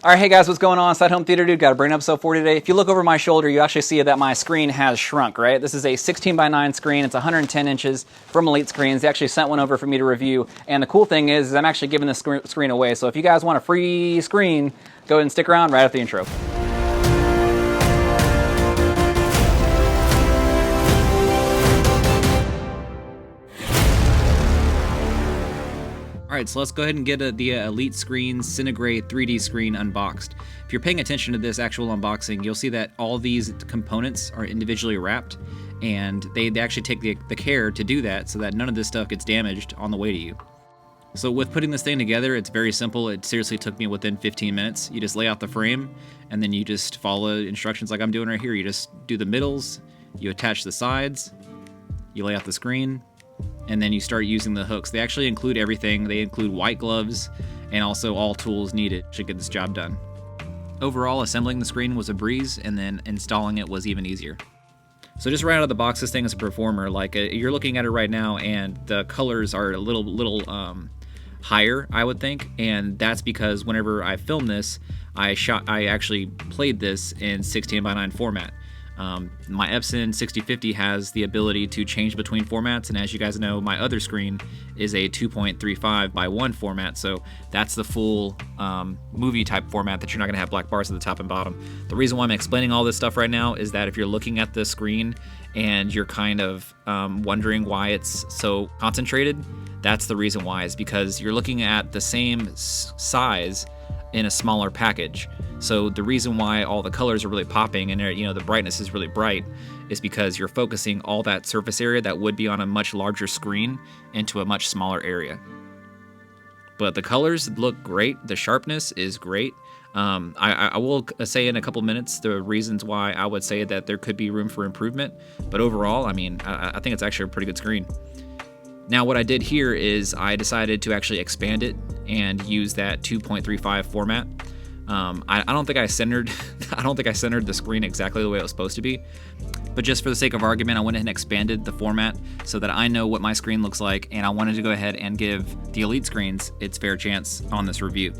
All right, hey guys, what's going on? Side Home Theater Dude, got a brand new episode for you today. If you look over my shoulder, you actually see that my screen has shrunk, right? This is a 16:9 screen. It's 110 inches from Elite Screens. They actually sent one over for me to review. And the cool thing is I'm actually giving this screen away. So if you guys want a free screen, go ahead and stick around right after the intro. Alright, so let's go ahead and get the Elite Screens CineGrey 3D screen unboxed. If you're paying attention to this actual unboxing, you'll see that all these components are individually wrapped, and they actually take the care to do that so that none of this stuff gets damaged on the way to you. So with putting this thing together, it's very simple. It seriously took me within 15 minutes. You just lay out the frame, and then you just follow instructions like I'm doing right here. You just do the middles, you attach the sides, you lay out the screen, and then you start using the hooks. They actually include everything. They include white gloves and also all tools needed to get this job done. Overall, assembling the screen was a breeze, and then installing it was even easier. So just right out of the box, this thing is a performer. Like you're looking at it right now, and the colors are a little higher, I would think, and that's because whenever I filmed this, I actually played this in 16:9 format. My Epson 6050 has the ability to change between formats, and as you guys know, my other screen is a 2.35:1 format, so that's the full movie type format that you're not going to have black bars at the top and bottom. The reason why I'm explaining all this stuff right now is that if you're looking at the screen and you're kind of wondering why it's so concentrated, that's the reason why, is because you're looking at the same size in a smaller package. So the reason why all the colors are really popping and the brightness is really bright is because you're focusing all that surface area that would be on a much larger screen into a much smaller area. But the colors look great. The sharpness is great. I will say in a couple minutes the reasons why I would say that there could be room for improvement. But overall, I mean, I think it's actually a pretty good screen. Now what I did here is I decided to actually expand it and use that 2.35 format. I don't think I centered the screen exactly the way it was supposed to be, but just for the sake of argument, I went ahead and expanded the format so that I know what my screen looks like, and I wanted to go ahead and give the Elite Screens its fair chance on this review.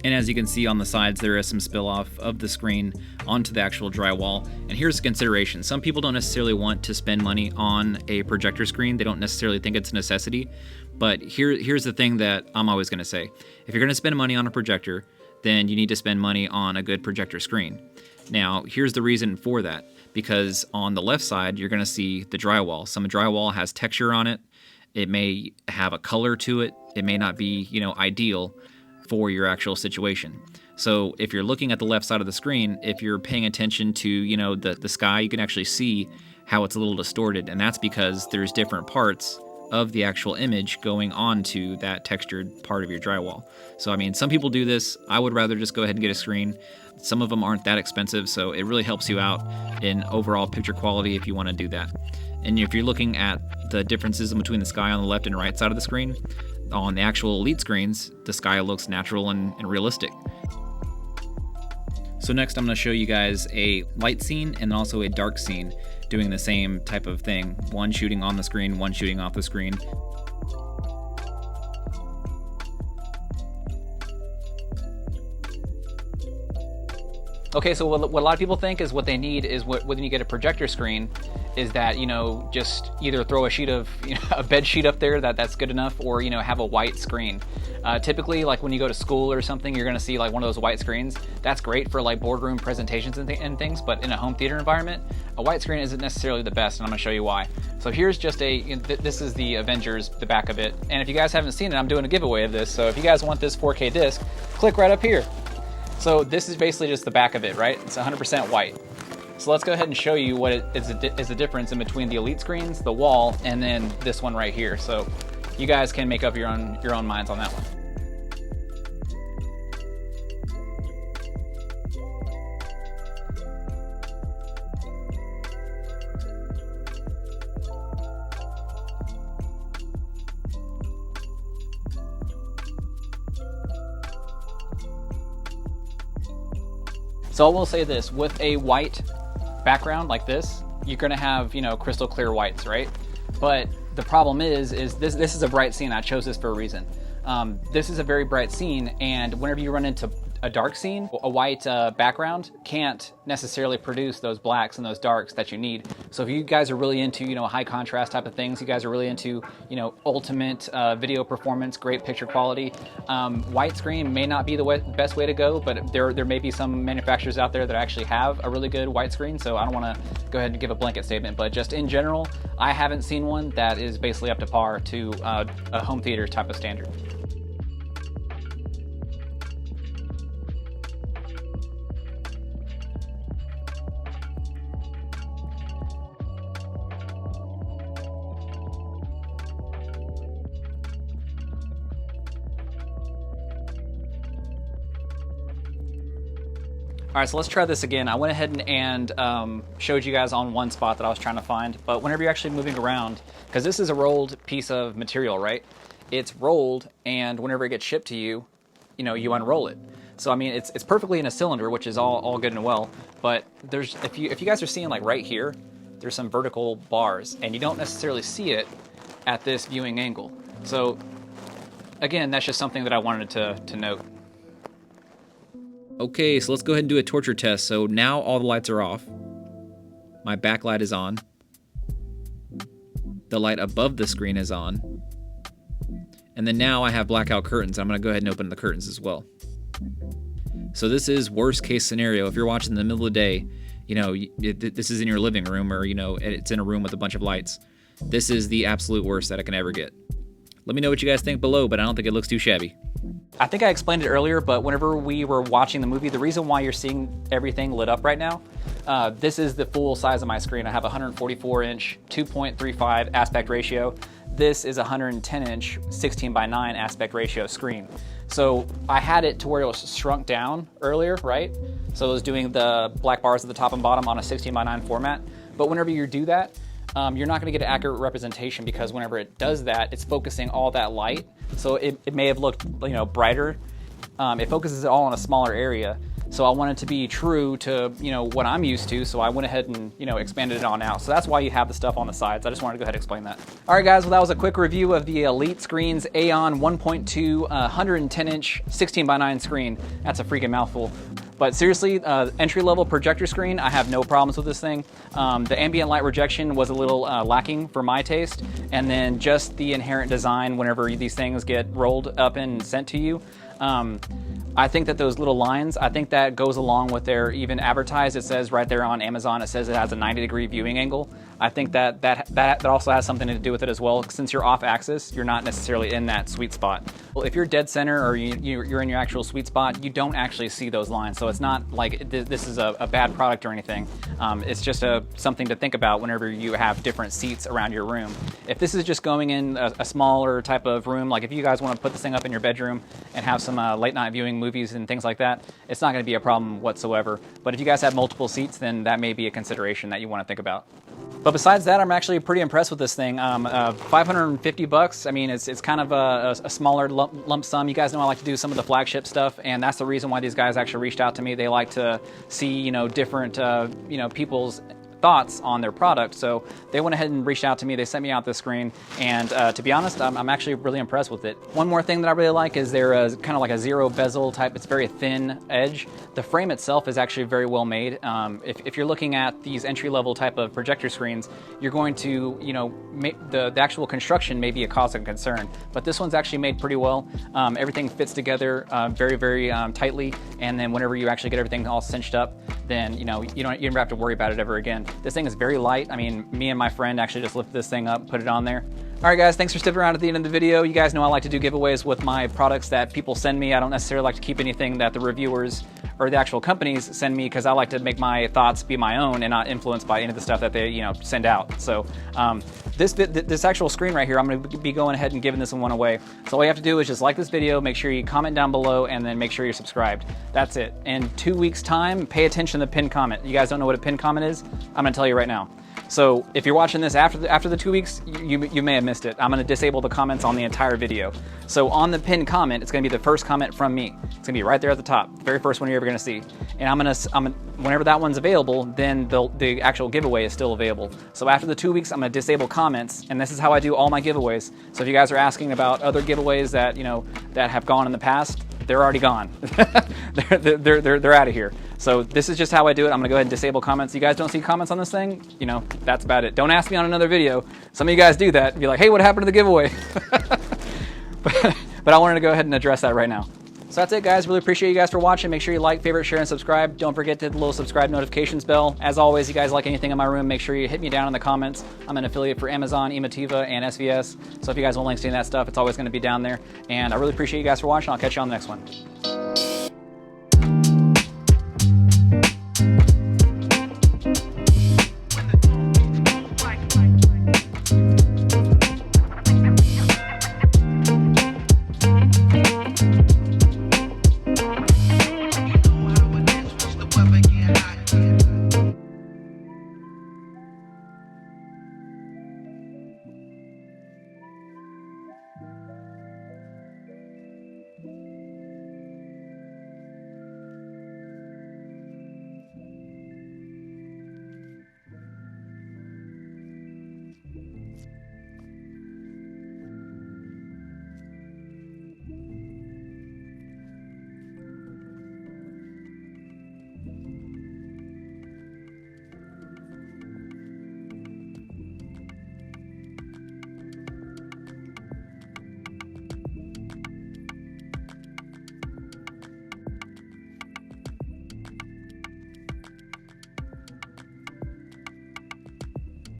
And as you can see on the sides, there is some spill off of the screen onto the actual drywall. And here's a consideration. Some people don't necessarily want to spend money on a projector screen. They don't necessarily think it's a necessity. But here's the thing that I'm always going to say. If you're going to spend money on a projector, then you need to spend money on a good projector screen. Now, here's the reason for that. Because on the left side, you're going to see the drywall. Some drywall has texture on it. It may have a color to it. It may not be, ideal for your actual situation. So if you're looking at the left side of the screen, if you're paying attention to, the sky, you can actually see how it's a little distorted. And that's because there's different parts of the actual image going on to that textured part of your drywall. So, I mean, some people do this. I would rather just go ahead and get a screen. Some of them aren't that expensive, so it really helps you out in overall picture quality if you want to do that. And if you're looking at the differences in between the sky on the left and right side of the screen, on the actual Elite screens, the sky looks natural and realistic. So next I'm going to show you guys a light scene and also a dark scene doing the same type of thing. One shooting on the screen, one shooting off the screen. Okay, so what a lot of people think is what they need is when you get a projector screen is that, just either throw a sheet of, a bed sheet up there that's good enough, or, have a white screen. Typically, like when you go to school or something, you're gonna see like one of those white screens. That's great for like boardroom presentations and things, but in a home theater environment, a white screen isn't necessarily the best, and I'm gonna show you why. So here's just this is the Avengers, the back of it. And if you guys haven't seen it, I'm doing a giveaway of this. So if you guys want this 4K disc, click right up here. So this is basically just the back of it, right? It's 100% white. So let's go ahead and show you what is the difference in between the Elite screens, the wall, and then this one right here. So you guys can make up your own minds on that one. So I will say this, with a white background like this, you're gonna have, crystal clear whites, right? But the problem is this is a bright scene. I chose this for a reason. This is a very bright scene, and whenever you run into a dark scene, a white background can't necessarily produce those blacks and those darks that you need. So if you guys are really into, high contrast type of things, you guys are really into, ultimate video performance, great picture quality, widescreen may not be the best way to go, but there may be some manufacturers out there that actually have a really good widescreen. So I don't want to go ahead and give a blanket statement, but just in general, I haven't seen one that is basically up to par to a home theater type of standard. All right, so let's try this again. I went ahead and showed you guys on one spot that I was trying to find, but whenever you're actually moving around, because this is a rolled piece of material, right? It's rolled, and whenever it gets shipped to you, you unroll it. So I mean, it's perfectly in a cylinder, which is all good and well, but there's if you guys are seeing like right here, there's some vertical bars, and you don't necessarily see it at this viewing angle. So again, that's just something that I wanted to note. Okay, so let's go ahead and do a torture test. So now all the lights are off. My backlight is on. The light above the screen is on. And then now I have blackout curtains. I'm gonna go ahead and open the curtains as well. So this is worst case scenario. If you're watching in the middle of the day, this is in your living room, or it's in a room with a bunch of lights. This is the absolute worst that I can ever get. Let me know what you guys think below, but I don't think it looks too shabby. I think I explained it earlier, but whenever we were watching the movie, the reason why you're seeing everything lit up right now, this is the full size of my screen. I have a 144-inch, 2.35 aspect ratio. This is a 110-inch, 16:9 aspect ratio screen. So I had it to where it was shrunk down earlier, right? So it was doing the black bars at the top and bottom on a 16:9 format. But whenever you do that, you're not going to get an accurate representation, because whenever it does that, it's focusing all that light. So it may have looked brighter. It focuses it all on a smaller area. So I want it to be true to what I'm used to. So I went ahead and expanded it on out. So that's why you have the stuff on the sides. I just wanted to go ahead and explain that. All right, guys. Well, that was a quick review of the Elite Screens Aeon 1.2 110-inch 16:9 screen. That's a freaking mouthful. But seriously, entry-level projector screen, I have no problems with this thing. The ambient light rejection was a little lacking for my taste, and then just the inherent design whenever these things get rolled up and sent to you. I think that those little lines, I think that goes along with their even advertised. It says right there on Amazon, it says it has a 90-degree viewing angle. I think that also has something to do with it as well. Since you're off axis, you're not necessarily in that sweet spot. Well, if you're dead center, or you're in your actual sweet spot, you don't actually see those lines. So it's not like this is a bad product or anything. It's just something to think about whenever you have different seats around your room. If this is just going in a smaller type of room, like if you guys want to put this thing up in your bedroom and have some late night viewing movies and things like that, it's not going to be a problem whatsoever. But if you guys have multiple seats, then that may be a consideration that you want to think about. But besides that, I'm actually pretty impressed with this thing. $550. I mean, it's kind of a smaller lump sum. You guys know I like to do some of the flagship stuff, and that's the reason why these guys actually reached out to me. They like to see different people's thoughts on their product. So they went ahead and reached out to me. They sent me out this screen, and to be honest, I'm actually really impressed with it. One more thing that I really like is they're kind of like a zero bezel type. It's very thin edge. The frame itself is actually very well made. If you're looking at these entry-level type of projector screens, you're going to, the actual construction may be a cause of concern, but this one's actually made pretty well. Everything fits together very, very tightly, and then whenever you actually get everything all cinched up, then you never have to worry about it ever again. This thing is very light. I mean, me and my friend actually just lifted this thing up, put it on there. All right, guys, thanks for sticking around at the end of the video. You guys know I like to do giveaways with my products that people send me. I don't necessarily like to keep anything that the reviewers or the actual companies send me, because I like to make my thoughts be my own and not influenced by any of the stuff that they send out. So this actual screen right here, I'm going to be going ahead and giving this one away. So all you have to do is just like this video, make sure you comment down below, and then make sure you're subscribed. That's it. In 2 weeks' time, pay attention to the pinned comment. You guys don't know what a pinned comment is? I'm going to tell you right now. So if you're watching this after the 2 weeks, you may have missed it. I'm going to disable the comments on the entire video. So on the pinned comment, it's going to be the first comment from me. It's going to be right there at the top, the very first one you're ever going to see. And whenever that one's available, then the actual giveaway is still available. So after the 2 weeks, I'm going to disable comments, and this is how I do all my giveaways. So if you guys are asking about other giveaways that that have gone in the past, they're already gone. they're out of here. So this is just how I do it. I'm gonna go ahead and disable comments. You guys don't see comments on this thing, you know, that's about it. Don't ask me on another video. Some of you guys do that and be like, hey, what happened to the giveaway? But I wanted to go ahead and address that right now. So that's it, guys. Really appreciate you guys for watching. Make sure you like, favorite, share, and subscribe. Don't forget to hit the little subscribe notifications bell. As always, you guys like anything in my room, make sure you hit me down in the comments. I'm an affiliate for Amazon, Emotiva, and SVS. So if you guys want links to any of that stuff, it's always going to be down there. And I really appreciate you guys for watching. I'll catch you on the next one.